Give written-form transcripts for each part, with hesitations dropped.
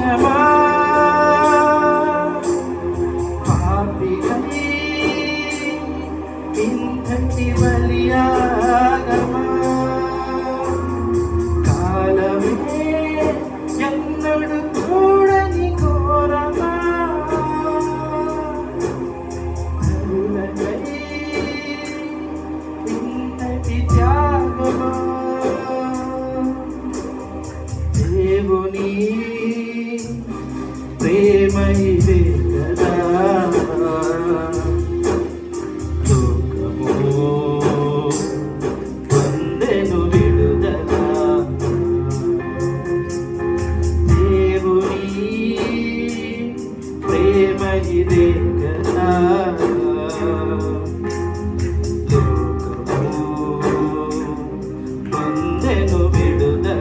సాక్ష్యమా పాపికై ఇంతటి బలియాగమా కాలమే ఎన్నడు చూడని ఘోరమా కరుణకై ఇంతటి త్యాగమా దేవుని ప్రేమ ఇదే కదా లోకము పొందెను విడుదల దేవుని ప్రేమ ఇదే కదా లోకము పొందెను విడుదల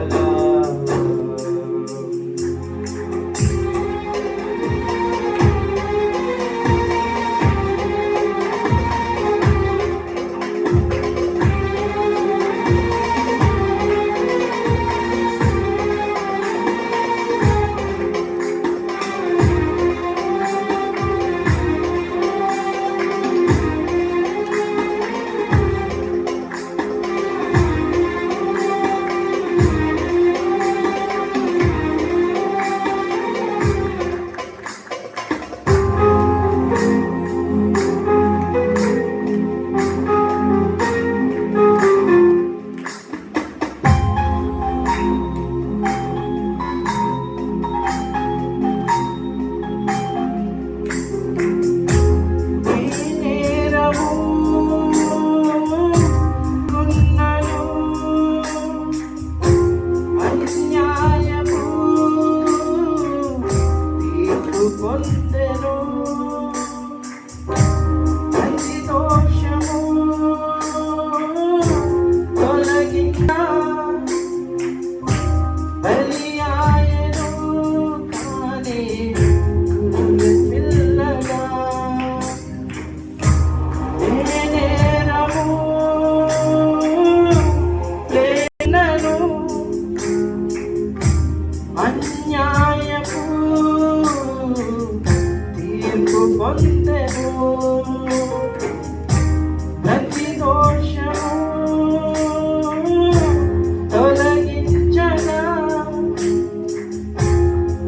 పొందెను ప్రతి దోషము తొలగించ బలియాయెను కాని పిల్లగా నేనేరము లేనను అన్యాయము పొందెను ప్రతి దోషము తొలగించగా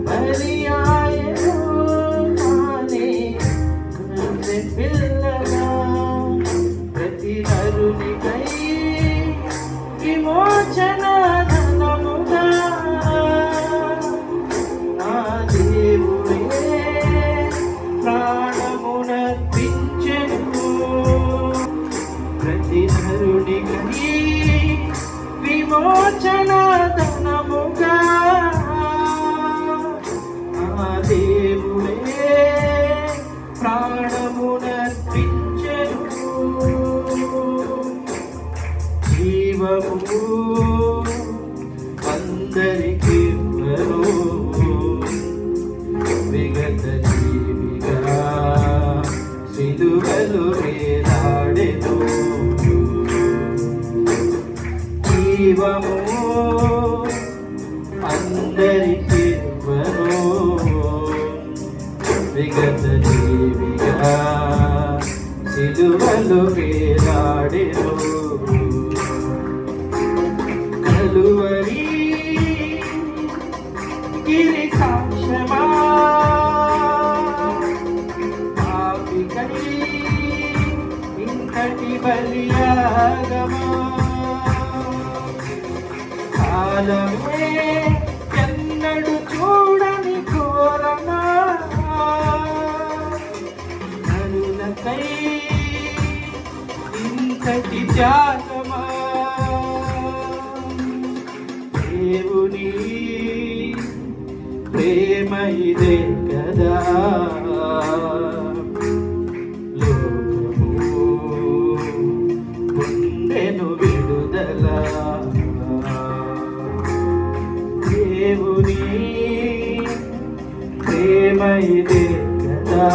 బలియాయెను కాని గొర్రె పిల్లగా ప్రతి నరునికై విమోచన ధనముగా నా దేవుడే ప్రాణమునర్పించెను ప్రతి నరునికై విమోచన ధనముగా ఆ దేవుడే ప్రాణమునర్పించెను జీవము అందరికి విగత జీవిగా సిలువలో వేలాడెను జీవము అందరికి విగత జీవిగా సిలువలో వేలాడెను కలువరి గిరి సాక్ష్యమా పాపికై ఇంతటి బలియాగమా కాలమే ఎన్నడు చూడని ఘోరమా కరుణకై ఇంతటి త్యాగమా దేవుని ప్రేమ ఇదే కదా లోకము పొందెను విడుదల దేవుని ప్రేమ ఇదే కదా